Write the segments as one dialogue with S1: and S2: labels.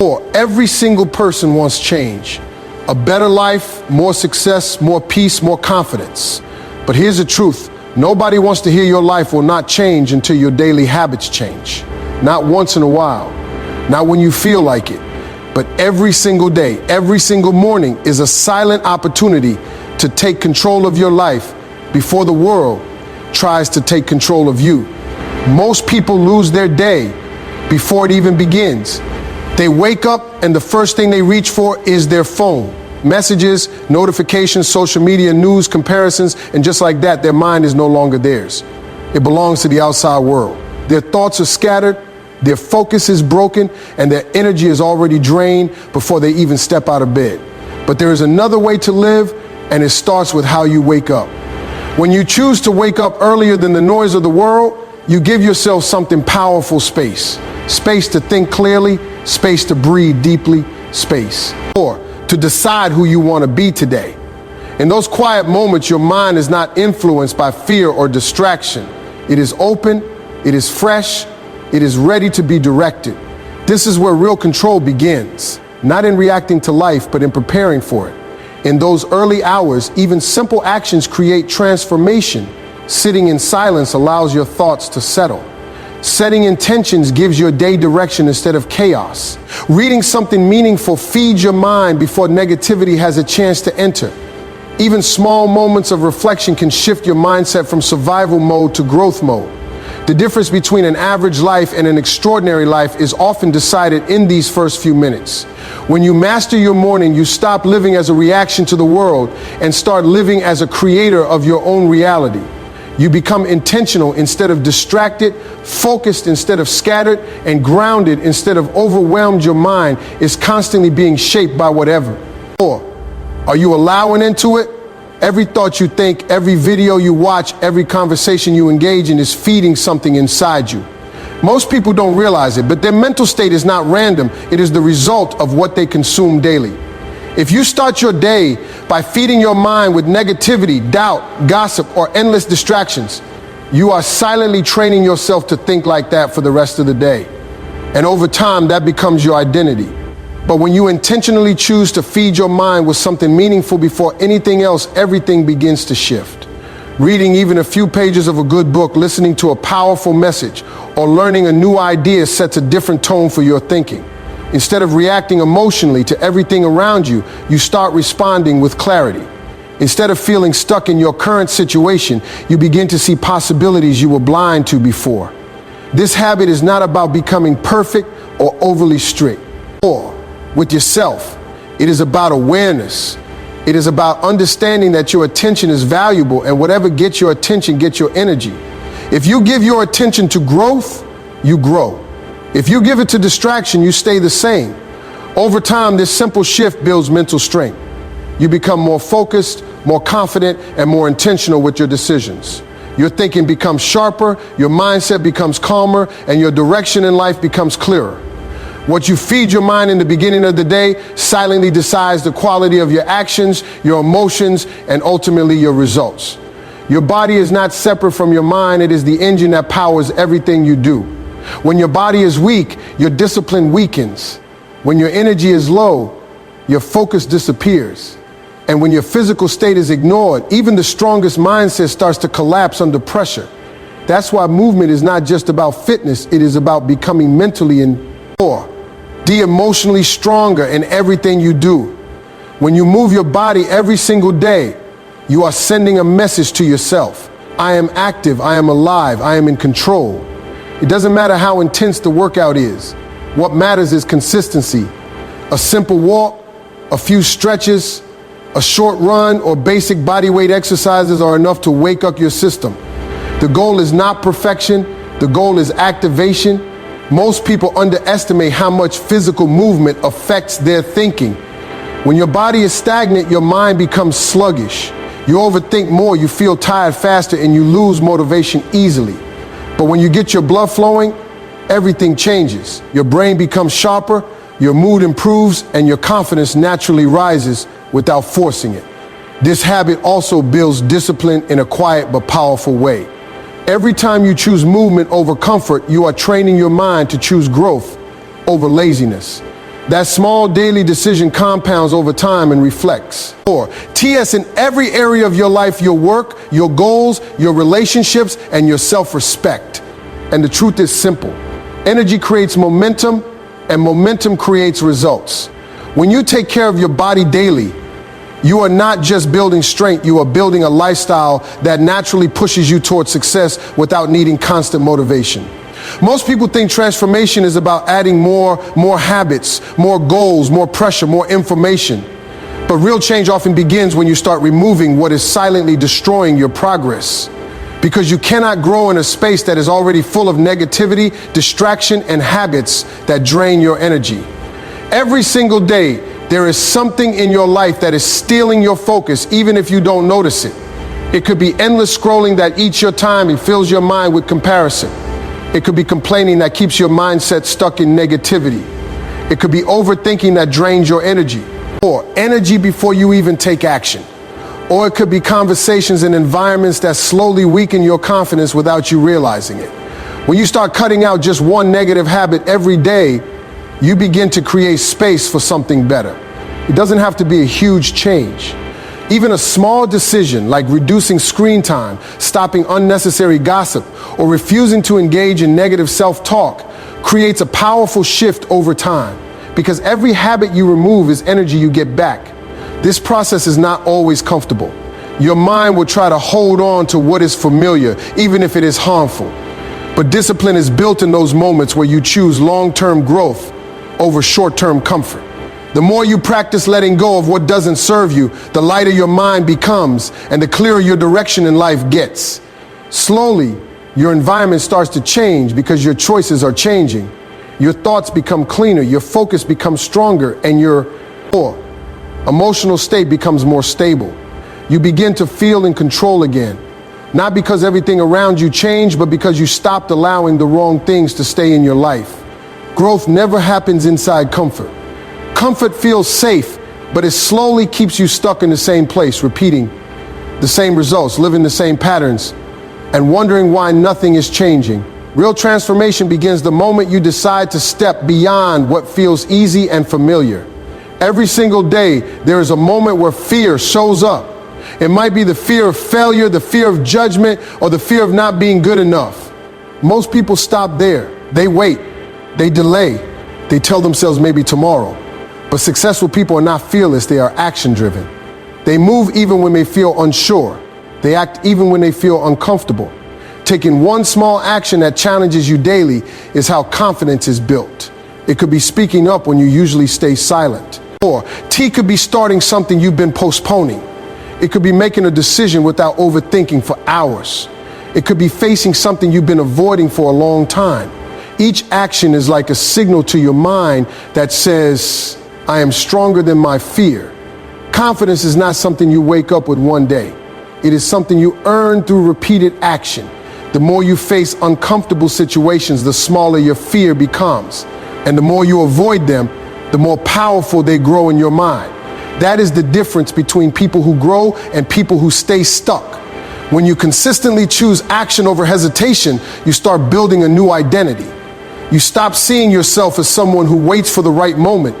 S1: Every single person wants change. A better life, more success, more peace, more confidence. But here's the truth. Nobody wants to hear your life will not change until your daily habits change. Not once in a while. Not when you feel like it. But every single day, every single morning is a silent opportunity to take control of your life before the world tries to take control of you. Most people lose their day before it even begins. They wake up and the first thing they reach for is their phone. Messages, notifications, social media, news, comparisons, and just like that, their mind is no longer theirs. It belongs to the outside world. Their thoughts are scattered, their focus is broken, and their energy is already drained before they even step out of bed. But there is another way to live, and it starts with how you wake up. When you choose to wake up earlier than the noise of the world, you give yourself something powerful: space. Space to think clearly, space to breathe deeply, space. Or to decide who you want to be today. In those quiet moments, your mind is not influenced by fear or distraction. It is open, it is fresh, it is ready to be directed. This is where real control begins, not in reacting to life, but in preparing for it. In those early hours, even simple actions create transformation. Sitting in silence allows your thoughts to settle. Setting intentions gives your day direction instead of chaos. Reading something meaningful feeds your mind before negativity has a chance to enter. Even small moments of reflection can shift your mindset from survival mode to growth mode. The difference between an average life and an extraordinary life is often decided in these first few minutes. When you master your morning, you stop living as a reaction to the world and start living as a creator of your own reality. You become intentional instead of distracted, focused instead of scattered, and grounded instead of overwhelmed. Your mind is constantly being shaped by whatever. Or are you allowing into it? Every thought you think, every video you watch, every conversation you engage in is feeding something inside you. Most people don't realize it, but their mental state is not random. It is the result of what they consume daily. If you start your day by feeding your mind with negativity, doubt, gossip, or endless distractions, you are silently training yourself to think like that for the rest of the day. And over time, that becomes your identity. But when you intentionally choose to feed your mind with something meaningful before anything else, everything begins to shift. Reading even a few pages of a good book, listening to a powerful message, or learning a new idea sets a different tone for your thinking. Instead of reacting emotionally to everything around you, you start responding with clarity. Instead of feeling stuck in your current situation, you begin to see possibilities you were blind to before. This habit is not about becoming perfect or overly strict. Or with yourself, it is about awareness. It is about understanding that your attention is valuable, and whatever gets your attention gets your energy. If you give your attention to growth, you grow. If you give it to distraction, you stay the same. Over time, this simple shift builds mental strength. You become more focused, more confident, and more intentional with your decisions. Your thinking becomes sharper, your mindset becomes calmer, and your direction in life becomes clearer. What you feed your mind in the beginning of the day silently decides the quality of your actions, your emotions, and ultimately your results. Your body is not separate from your mind. It is the engine that powers everything you do. When your body is weak, your discipline weakens. When your energy is low, your focus disappears. And when your physical state is ignored, even the strongest mindset starts to collapse under pressure. That's why movement is not just about fitness. It is about becoming mentally and emotionally stronger in everything you do. When you move your body every single day, you are sending a message to yourself. I am active, I am alive, I am in control. It doesn't matter how intense the workout is. What matters is consistency. A simple walk, a few stretches, a short run, or basic body weight exercises are enough to wake up your system. The goal is not perfection, the goal is activation. Most people underestimate how much physical movement affects their thinking. When your body is stagnant, your mind becomes sluggish. You overthink more, you feel tired faster, and you lose motivation easily. But when you get your blood flowing, everything changes. Your brain becomes sharper, your mood improves, and your confidence naturally rises without forcing it. This habit also builds discipline in a quiet but powerful way. Every time you choose movement over comfort, you are training your mind to choose growth over laziness. That small daily decision compounds over time and reflects. 4. TS in every area of your life, your work, your goals, your relationships, and your self-respect. And the truth is simple. Energy creates momentum, and momentum creates results. When you take care of your body daily, you are not just building strength, you are building a lifestyle that naturally pushes you towards success without needing constant motivation. Most people think transformation is about adding more habits, more goals, more pressure, more information. But real change often begins when you start removing what is silently destroying your progress. Because you cannot grow in a space that is already full of negativity, distraction, and habits that drain your energy. Every single day, there is something in your life that is stealing your focus, even if you don't notice it. It could be endless scrolling that eats your time and fills your mind with comparison. It could be complaining that keeps your mindset stuck in negativity. It could be overthinking that drains your energy, or energy before you even take action. Or it could be conversations and environments that slowly weaken your confidence without you realizing it. When you start cutting out just one negative habit every day, you begin to create space for something better. It doesn't have to be a huge change. Even a small decision like reducing screen time, stopping unnecessary gossip, or refusing to engage in negative self-talk creates a powerful shift over time. Because every habit you remove is energy you get back. This process is not always comfortable. Your mind will try to hold on to what is familiar, even if it is harmful. But discipline is built in those moments where you choose long-term growth over short-term comfort. The more you practice letting go of what doesn't serve you, the lighter your mind becomes and the clearer your direction in life gets. Slowly, your environment starts to change because your choices are changing. Your thoughts become cleaner, your focus becomes stronger, and your emotional state becomes more stable. You begin to feel in control again, not because everything around you changed, but because you stopped allowing the wrong things to stay in your life. Growth never happens inside comfort. Comfort feels safe, but it slowly keeps you stuck in the same place, repeating the same results, living the same patterns, and wondering why nothing is changing. Real transformation begins the moment you decide to step beyond what feels easy and familiar. Every single day, there is a moment where fear shows up. It might be the fear of failure, the fear of judgment, or the fear of not being good enough. Most people stop there. They wait. They delay. They tell themselves maybe tomorrow. But successful people are not fearless, they are action-driven. They move even when they feel unsure. They act even when they feel uncomfortable. Taking one small action that challenges you daily is how confidence is built. It could be speaking up when you usually stay silent. Or T could be starting something you've been postponing. It could be making a decision without overthinking for hours. It could be facing something you've been avoiding for a long time. Each action is like a signal to your mind that says, I am stronger than my fear. Confidence is not something you wake up with one day. It is something you earn through repeated action. The more you face uncomfortable situations, the smaller your fear becomes. And the more you avoid them, the more powerful they grow in your mind. That is the difference between people who grow and people who stay stuck. When you consistently choose action over hesitation, you start building a new identity. You stop seeing yourself as someone who waits for the right moment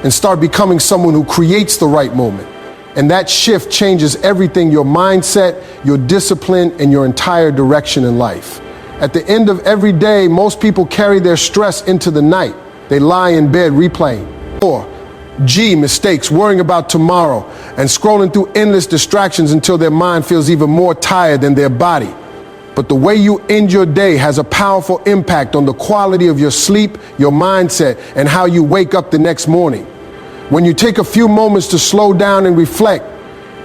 S1: and start becoming someone who creates the right moment. And that shift changes everything, your mindset, your discipline, and your entire direction in life. At the end of every day, most people carry their stress into the night. They lie in bed replaying. Or G, mistakes, worrying about tomorrow, and scrolling through endless distractions until their mind feels even more tired than their body. But the way you end your day has a powerful impact on the quality of your sleep, your mindset, and how you wake up the next morning. When you take a few moments to slow down and reflect,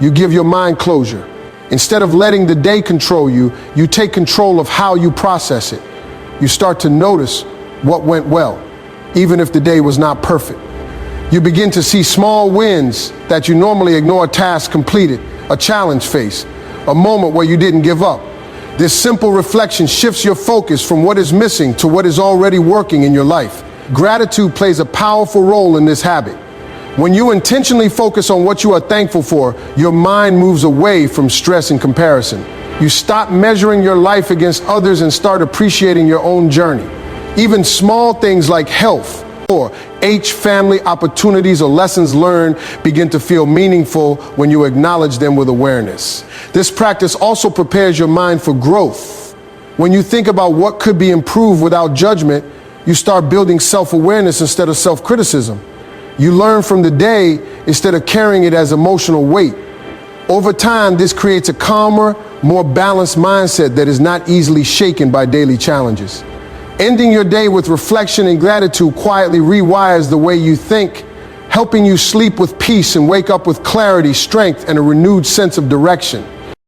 S1: you give your mind closure. Instead of letting the day control you, you take control of how you process it. You start to notice what went well, even if the day was not perfect. You begin to see small wins that you normally ignore, a task completed, a challenge faced, a moment where you didn't give up. This simple reflection shifts your focus from what is missing to what is already working in your life. Gratitude plays a powerful role in this habit. When you intentionally focus on what you are thankful for, your mind moves away from stress and comparison. You stop measuring your life against others and start appreciating your own journey. Even small things like health or H, family, opportunities, or lessons learned begin to feel meaningful when you acknowledge them with awareness. This practice also prepares your mind for growth. When you think about what could be improved without judgment, you start building self-awareness instead of self-criticism. You learn from the day instead of carrying it as emotional weight. Over time, this creates a calmer, more balanced mindset that is not easily shaken by daily challenges. Ending your day with reflection and gratitude quietly rewires the way you think, helping you sleep with peace and wake up with clarity, strength, and a renewed sense of direction.